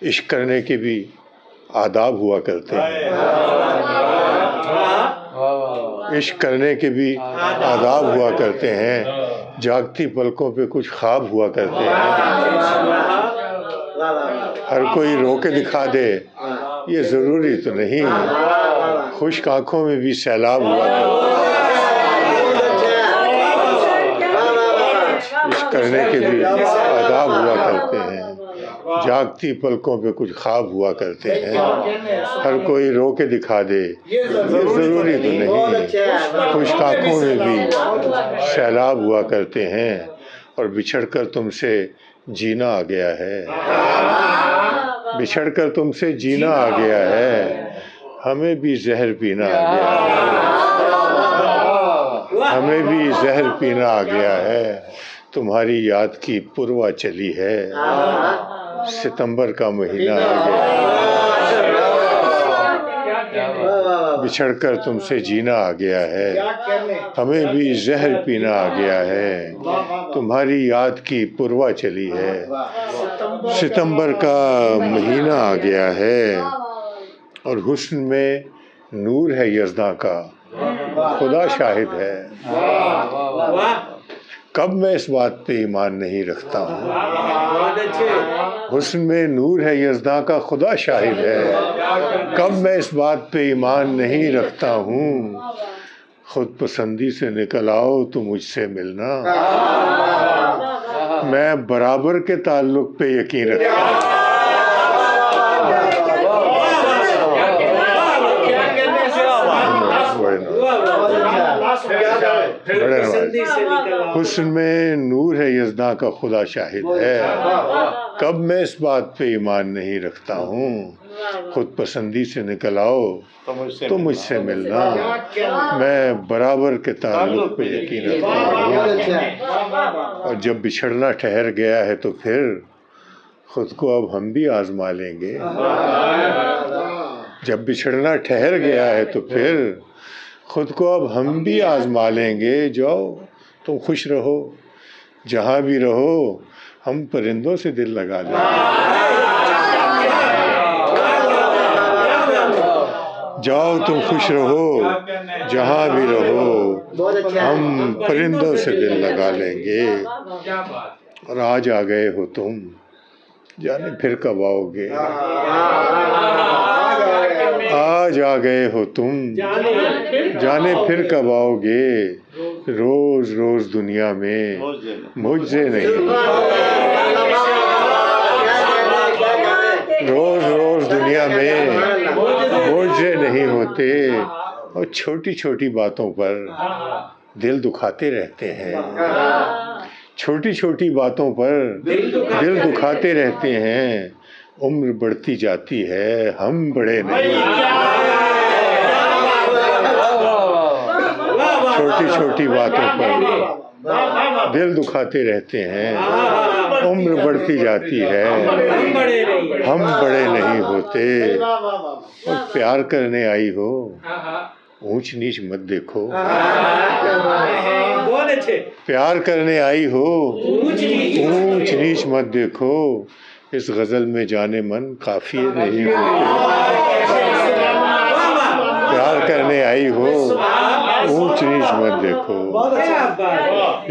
عشق کرنے کے بھی آداب ہوا کرتے ہیں، عشق کرنے کے بھی آداب ہوا کرتے ہیں، جاگتی پلکوں پہ کچھ خواب ہوا کرتے ہیں۔ ہر کوئی رو کے دکھا دے یہ ضروری تو نہیں، خشک آنکھوں میں بھی سیلاب ہوا کرتے ہیں، عشق کرنے کے بھی آداب ہوا کرتے ہیں، جاگتی پلکوں پہ کچھ خواب ہوا کرتے ہیں۔ ہر کوئی رو کے دکھا دے یہ ضروری تو نہیں، خشک آنکھوں میں بھی سیلاب ہوا کرتے ہیں، اور بچھڑ کر تم سے جینا آ گیا ہے، بچھڑ کر تم سے جینا آ گیا ہے، ہمیں بھی زہر پینا آ گیا ہے، ہمیں بھی زہر پینا آ گیا ہے، تمہاری یاد کی پروا چلی ہے، ستمبر کا مہینہ آ گیا ہے، بچھڑ کر تم سے جینا آ گیا ہے، ہمیں بھی زہر پینا آ گیا ہے، تمہاری یاد کی پروا چلی ہے، ستمبر کا مہینہ آ گیا ہے، اور حسن میں نور ہے یزداں کا خدا شاہد ہے، کب میں اس بات پہ ایمان نہیں رکھتا ہوں، حسن میں نور ہے یزداں کا خدا شاہد ہے، کب میں اس بات پہ ایمان نہیں رکھتا ہوں، خود پسندی سے نکل آؤ تو مجھ سے ملنا، میں برابر کے تعلق پہ یقین رکھتا ہوں۔ حسن میں نور ہے یزداں کا خدا شاہد ہے، کب میں اس بات پہ ایمان نہیں رکھتا ہوں، خود پسندی سے نکل آؤ تو مجھ سے ملنا، میں برابر کے تعلق پہ یقین رکھتا ہوں، اور جب بچھڑنا ٹھہر گیا ہے تو پھر خود کو اب ہم بھی آزما لیں گے، جب بچھڑنا ٹھہر گیا ہے تو پھر خود کو اب ہم بھی آزما لیں گے، جاؤ تم خوش رہو جہاں بھی رہو، ہم پرندوں سے دل لگا لیں گے، جاؤ تم خوش رہو جہاں بھی رہو، ہم پرندوں سے دل لگا لیں گے، اور آج آ گئے ہو تم جانے پھر کب آؤ گے، آج آ گئے ہو تم جانے پھر کب آؤ گے، روز روز دنیا میں مجھ سے نہیں، روز روز دنیا میں مجھ سے نہیں ہوتے، اور چھوٹی چھوٹی باتوں پر دل دکھاتے رہتے ہیں، چھوٹی چھوٹی باتوں پر دل دکھاتے رہتے ہیں، عمر بڑھتی جاتی ہے ہم بڑے نہیں، چھوٹی چھوٹی باتوں پر دل دکھاتے رہتے ہیں، عمر بڑھتی جاتی ہے ہم بڑے نہیں ہوتے، اور پیار کرنے آئی ہو اونچ نیچ مت دیکھو، پیار کرنے آئی ہو اونچ نیچ مت دیکھو، اس غزل میں جانے من قافیے نہیں ہوتے، پیار کرنے آئی ہو اونچ نیچ مت دیکھو،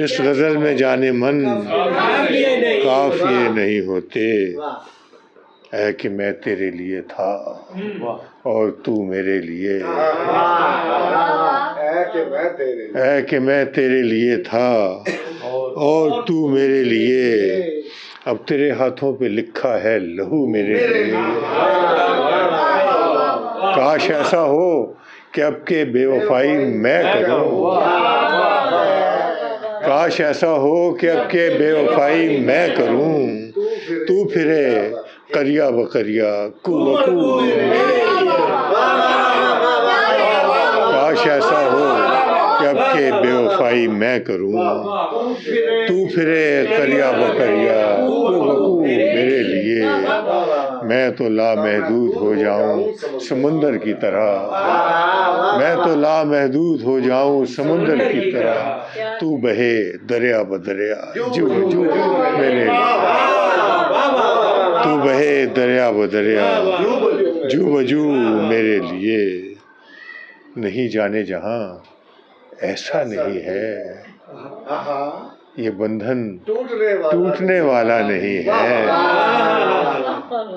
اس غزل میں جانے من قافیے نہیں ہوتے، اے کہ میں تیرے لیے تھا اور تو میرے لیے، اے کہ میں تیرے لیے تھا اور تو میرے لیے، اب تیرے ہاتھوں پہ لکھا ہے لہو میرے لیے، کاش ایسا ہو کہ اب کے بے وفائی میں کروں، کاش ایسا ہو کہ اب کے بے وفائی میں کروں، تو پھرے قریہ بقریہ کو بکو میرے لیے، کاش ایسا ہو کہ اب کے بے وفائی میں کروں، تو پھرے قریہ بقریہ کو بکو میرے لیے، میں تو لامحدود ہو جاؤں سمندر کی طرح، میں تو لامحدود ہو جاؤں سمندر کی طرح، تو بہے دریا بدریا جو جو میرے لیے۔ تو بہے دریا بدریا جو بجو میرے لیے، نہیں جانے جہاں ایسا نہیں ہے، یہ بندھن ٹوٹنے والا نہیں ہے،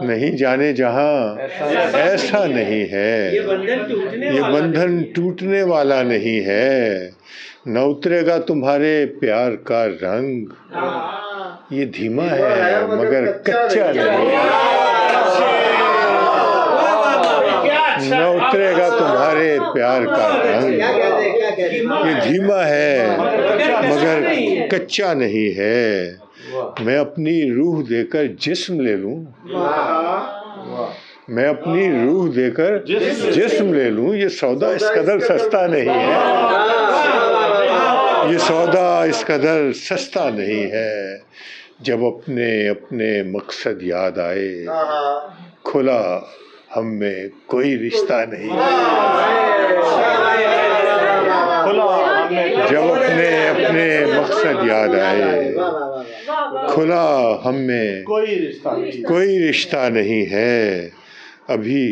نہیں جانے جہاں ایسا نہیں ہے، یہ بندھن ٹوٹنے والا نہیں ہے، نہ اترے گا تمہارے پیار کا رنگ، یہ دھیما ہے مگر کچا نہیں ہے، نہ اترے گا تمہارے پیار کا رنگ، یہ دھیما ہے مگر کچا نہیں ہے، میں اپنی روح دے کر جسم لے لوں، میں اپنی روح دے کر جسم لے لوں، یہ سودا اس قدر سستا نہیں ہے، یہ سودا اس قدر سستا نہیں ہے، جب اپنے اپنے مقصد یاد آئے، کھلا ہم میں کوئی رشتہ نہیں ہے، جب اپنے اپنے مقصد یاد آئے، کھلا ہم میں کوئی رشتہ نہیں ہے، ابھی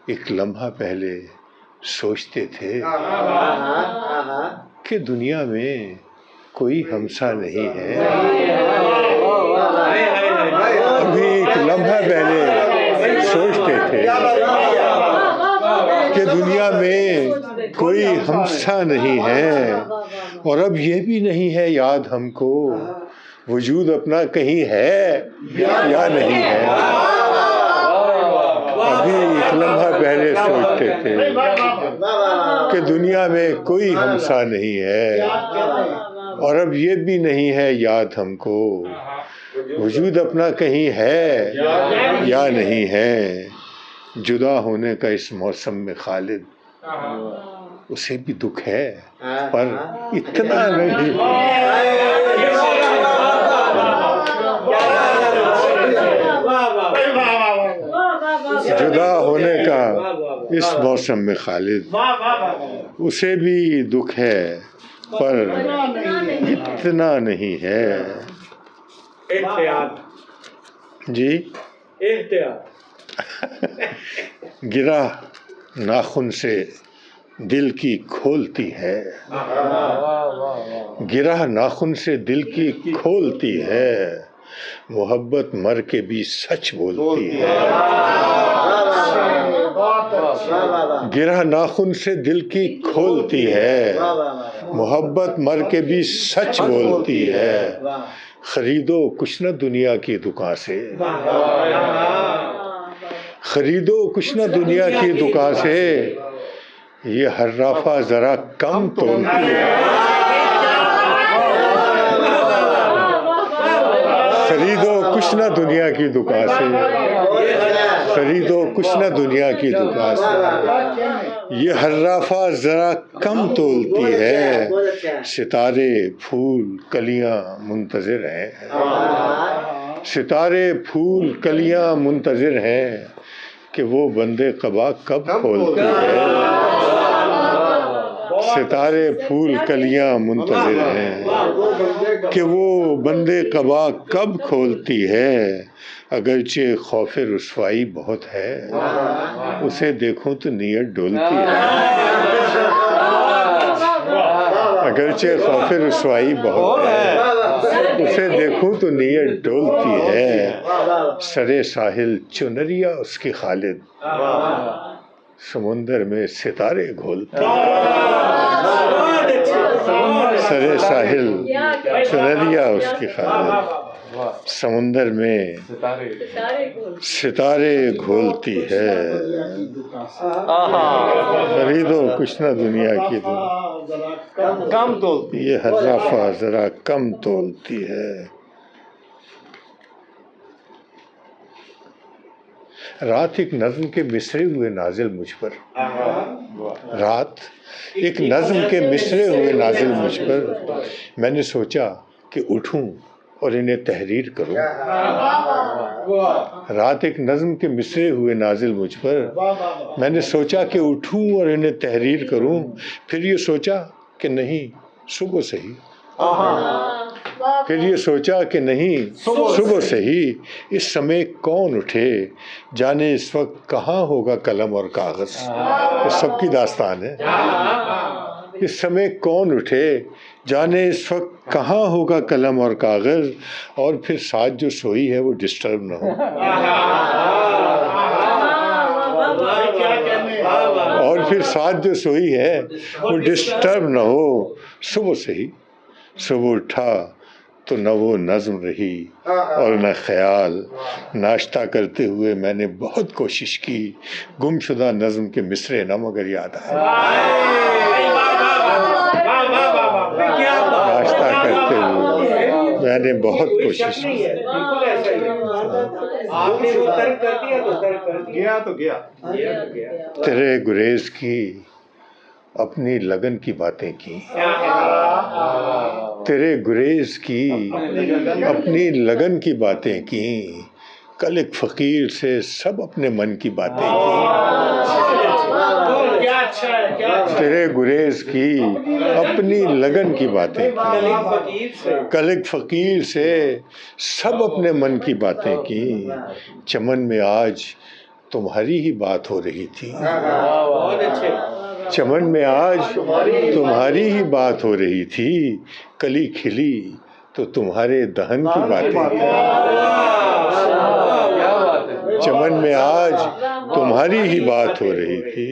ایک لمحہ پہلے سوچتے تھے کہ دنیا میں کوئی ہمسا نہیں ہے، ابھی ایک لمحہ پہلے سوچتے تھے کہ دنیا میں کوئی ہمسا نہیں ہے، اور اب یہ بھی نہیں ہے یاد ہم کو وجود اپنا کہیں ہے یا نہیں ہے، ابھی ایک لمحہ پہلے سوچتے تھے کہ دنیا میں کوئی ہمسا نہیں ہے، اور اب یہ بھی نہیں ہے یاد ہم کو وجود اپنا کہیں ہے یا نہیں ہے، جدا ہونے کا اس موسم میں خالد، اسے بھی دکھ ہے پر اتنا نہیں، جدا ہونے کا اس موسم میں خالد، اسے بھی دکھ ہے پر اتنا نہیں ہے، جی گرہ ناخن سے دل کی کھولتی ہے، گرہ ناخن سے دل کی کھولتی ہے، محبت مر کے بھی سچ بولتی ہے، گرہ ناخن سے دل کی کھولتی ہے، محبت مر کے بھی سچ بولتی ہے، خریدو کچھ نہ دنیا کی دکان سے، خریدو کچھ نہ دنیا کی دکان سے، یہ حرافہ ذرا کم تولتی ہے، خریدو کچھ نہ دنیا کی دکان سے، خریدو کچھ نہ دنیا کی دکان سے، یہ حرافہ ذرا کم تولتی ہے، ستارے پھول کلیاں منتظر ہیں، ستارے پھول کلیاں منتظر ہیں کہ وہ بندے قبا کب کھولتی ہے، ستارے پھول کلیاں منتظر ہیں کہ وہ بندے قبا کب کھولتی ہے، اگرچہ خوف رسوائی بہت ہے، اسے دیکھوں تو نیت ڈولتی ہے، اگرچہ خوف رسوائی بہت ہے، اسے دیکھوں تو نیت ڈولتی ہے، سرے ساحل چنریا اس کی خالد، سمندر میں ستارے گھولتے سرے ساحل چنریا اس کی خالد، سمندر میں ستارے گھولتی ہے، خریدو کچھ نہ دنیا کی کم تولتی، یہ حرافہ ذرا کم تولتی ہے، رات ایک نظم کے مصرے ہوئے نازل مجھ پر، رات ایک نظم کے مصرے ہوئے نازل مجھ پر، میں نے سوچا کہ اٹھوں اور انہیں تحریر کروں، رات ایک نظم کے مصرے ہوئے نازل مجھ پر، میں نے سوچا کہ اٹھوں اور انہیں تحریر کروں، پھر یہ سوچا کہ نہیں صبح سے ہی، پھر یہ سوچا کہ نہیں صبح سے ہی اس سمے کون اٹھے، جانے اس وقت کہاں ہوگا قلم اور کاغذ. یہ سب کی داستان ہے. اس سمے کون اٹھے، جانے اس وقت کہاں ہوگا قلم اور کاغذ، اور پھر ساتھ جو سوئی ہے وہ ڈسٹرب نہ ہو. اور پھر ساتھ جو سوئی ہے وہ ڈسٹرب نہ ہو. صبح سے ہی صبح اٹھا تو نہ وہ نظم رہی اور نہ خیال. ناشتہ کرتے ہوئے میں نے بہت کوشش کی، گم شدہ نظم کے مصرے نہ مگر یاد آئے. ناشتہ کرتے ہوئے میں نے بہت کوشش کی. تیرے گریز کی اپنی لگن کی باتیں کی، تیرے گریز کی اپنی لگن کی باتیں کی. کل ایک فقیر سے سب اپنے من کی باتیں کی. تیرے گریز کی اپنی لگن کی باتیں کی. کل ایک فقیر سے سب اپنے من کی باتیں کی. چمن میں آج تمہاری ہی بات ہو رہی تھی. چمن میں آج تمہاری ہی بات ہو رہی تھی. کلی کھلی تو تمہارے دہن کی باتیں کی. چمن میں آج تمہاری ہی بات ہو رہی تھی.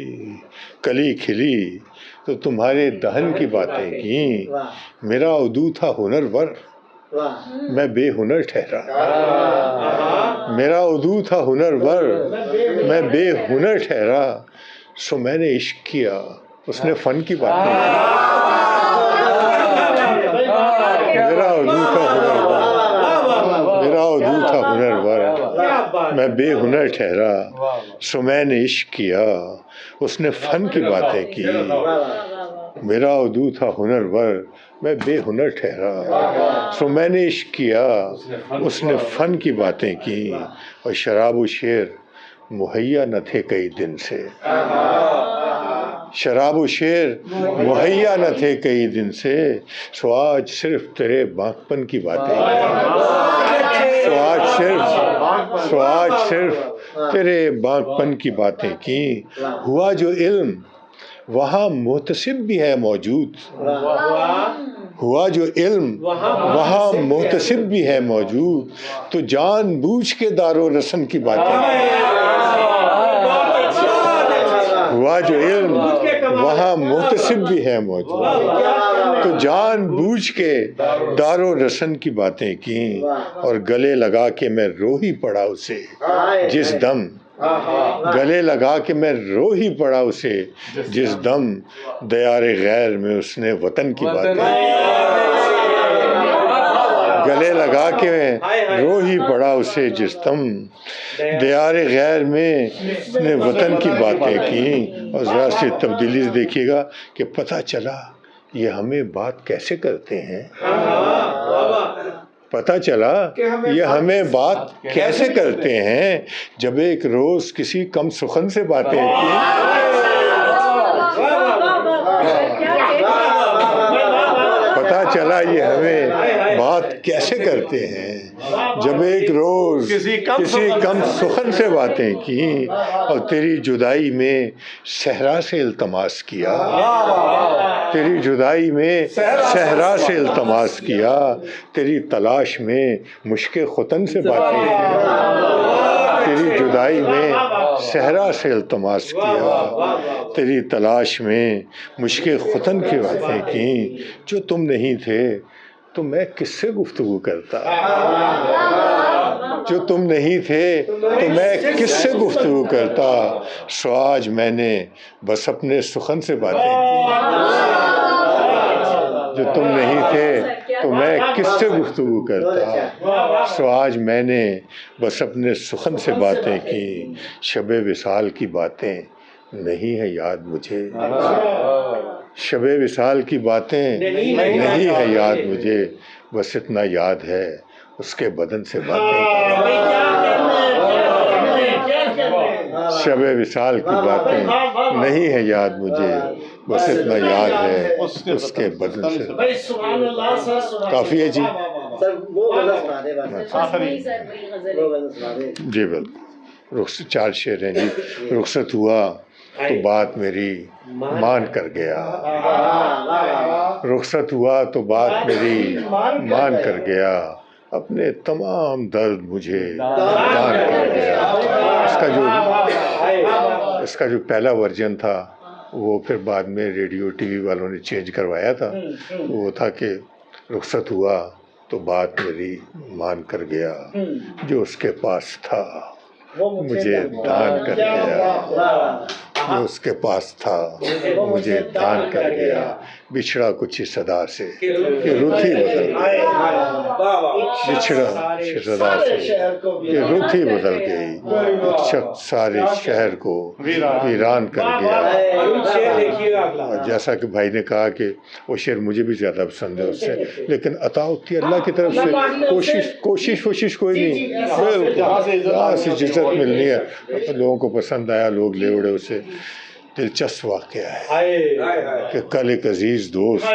کلی کھلی تو تمہارے دہن کی باتیں کی. میرا عدو تھا ہنر ور، میں بے ہنر ٹھہرا. میرا عدو تھا ہنر ور، میں بے ہنر ٹھہرا. سو میں نے عشق کیا، اس نے فن کی باتیں کی. میرا عدو تھا ہنر ور، میرا عدو تھا ہنر ور، میں بے ہنر ٹھہرا. سو میں نے عشق کیا، اس نے فن کی باتیں کی. میرا عدو تھا ہنر ور، میں بے ہنر ٹھہرا. سو میں نے عشق کیا، اس نے فن کی باتیں کی. اور شراب و شیر مہیا نہ تھے کئی دن سے. شراب و شیر مہیا نہ تھے کئی دن سے. سو آج صرف تیرے باغپن کی باتیں کی. سو آج صرف تیرے باغپن کی باتیں کی. ہوا جو علم وہاں محتسب بھی ہے موجود. ہوا جو علم وہاں محتسب بھی ہے موجود. تو جان بوجھ کے دار و رسن کی باتیں کی. ہوا جو علم وہاں محتسب بھی ہے موجود. تو جان بوجھ کے دار و رسن کی باتیں کی. اور گلے لگا کے میں رو ہی پڑا اسے جس دم. گلے لگا کے میں رو ہی پڑا اسے جس دم. دیار غیر میں اس نے وطن کی باتیں. گلے لگا کے میں رو ہی پڑا اسے جس دم. دیار غیر میں اس نے وطن کی باتیں کی. اور ذرا سی تبدیلی سے دیکھیے گا کہ پتہ چلا یہ ہمیں بات کیسے کرتے ہیں. پتہ چلا یہ ہمیں بات کیسے کرتے ہیں. جب ایک روز کسی کم سخن سے باتیں کی. پتہ چلا یہ ہمیں بات کیسے کرتے ہیں. جب ایک روز کسی کم سخن سے باتیں کی. اور تیری جدائی میں صحرا سے التماس کیا. تیری جدائی میں صحرا سے التماس کیا. تیری تلاش میں مشک ختن سے باتیں کی. تیری جدائی میں صحرا سے التماس کیا. تیری تلاش میں مشک ختن کی باتیں کی. جو تم نہیں تھے تو میں کس سے گفتگو کرتا. جو تم نہیں تھے تو میں کس سے گفتگو کرتا. سو آج میں نے بس اپنے سخن سے باتیں کی. جو تم نہیں تھے تو میں کس سے گفتگو کرتا. سو آج میں نے بس اپنے سخن سے باتیں کی. شب وصال کی باتیں نہیں ہے یاد مجھے. شب وصال کی باتیں نہیں ہے یاد مجھے. بس اتنا یاد ہے اس کے بدن سے باتیں. شب وصال کی باتیں نہیں ہے یاد مجھے. بس اتنا یاد ہے اس کے بدن سے. کافی ہے جی. جی بالکل چار شعر ہیں جی. رخصت ہوا تو بات میری مان کر گیا. رخصت ہوا تو بات میری مان کر گیا. اپنے تمام درد مجھے دان کر گیا. اس کا جو پہلا ورژن تھا وہ پھر بعد میں ریڈیو ٹی وی والوں نے چینج کروایا تھا. وہ تھا کہ رخصت ہوا تو بات میری مان کر گیا. جو اس کے پاس تھا مجھے دان کر گیا. جو اس کے پاس تھا مجھے دان کر گیا. بچھڑا کچھ اس صدا سے کہ رت ہی بدل گئی. بچھڑا صدا سے کہ رت ہی بدل گئی. ایک شخص سارے شہر کو ویران کر گیا. جیسا کہ بھائی نے کہا کہ وہ شعر مجھے بھی زیادہ پسند ہے اس سے، لیکن عطا ہوتی ہے اللہ کی طرف سے. کوشش کوئی نہیں، بالکل سے جزت ملنی ہے. لوگوں کو پسند آیا، لوگ لے اڑے اسے. دلچسپ واقعہ ہے کہ کل ایک عزیز دوست،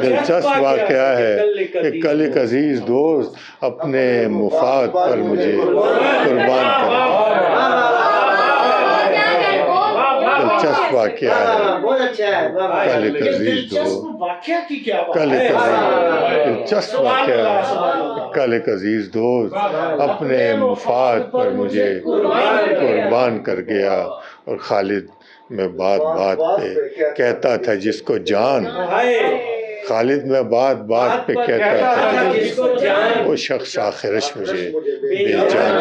دلچسپ واقعہ ہے کہ کل ایک عزیز دوست اپنے مفاد پر مجھے قربان کر. دلچسپ واقعہ ہے کل ایک عزیز دوست، کل ایک عزیز دلچسپ واقعہ ہے کل ایک عزیز دوست اپنے مفاد پر مجھے قربان کر گیا. اور خالد میں بات بات پہ کہتا تھا جس کو جان، خالد میں بات بات پہ کہتا تھا وہ شخص آخرش مجھے بے جان.